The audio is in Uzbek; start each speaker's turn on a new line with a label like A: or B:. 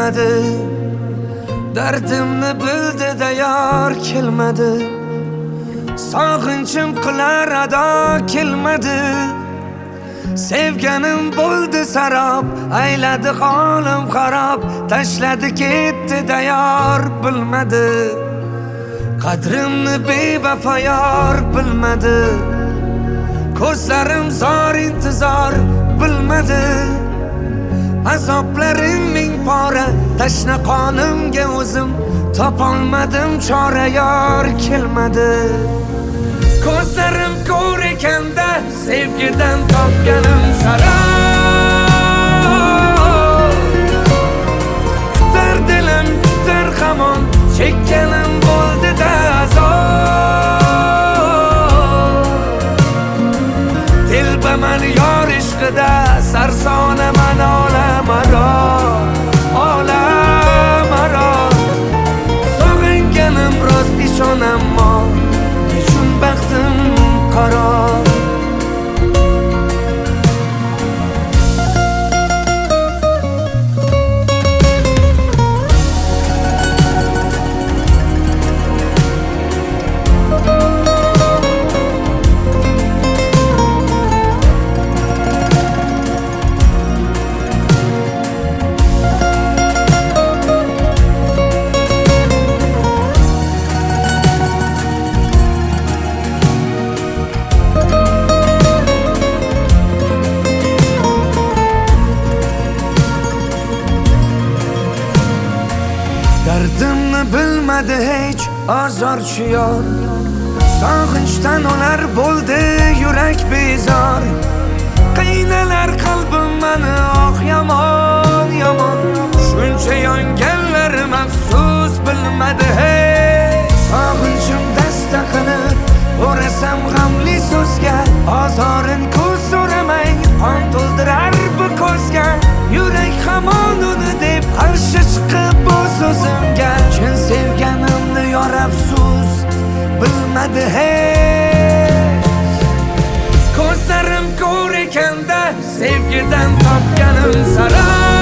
A: kelmadi. Dardimni bildi da yor kelmadi. Sog'inchim qilar ado kelmadi. Sevganim bo'ldi sarob, ayladi holim xarob, tashladi ketdi da yor bilmadi. Qadrimni bevafo yor bilmadi. Ko'zlarim zor intizor bilmadi. Azoblarim ming pora, tashna qonimga o'zim topolmadim chora, yor kelmadi. Ko'zlarim ko'r ekanda sevgidan topganim sarob. Kutar dilim kutar hamon, chekkanim bo'ldi-da azob. Telbaman yor ishqida, sarsonaman olamaro, olamaro. Sog'inganim rost ishonammo, nechun baxtim qaro. Dardimni bilmadi hech azorchi yor. Sog'inchdan olar bo'ldi yurak bezor. Qiynalar qalbim mani oh yomon yomon. Shuncha yonganlarim afsus bilmadi hech. Sog'inchim dasta qilib o'rasam g'amli so'zga, ozorin ko'z so'ramay qon to'ldirar bu ko'zga. Yurak hamon uni deb qarshi chiqib bu so'zimga. Chin sevganimni yor afsus bilmadi hech. Ko'zlarim ko'r ekanda sevgidan topganim sarob.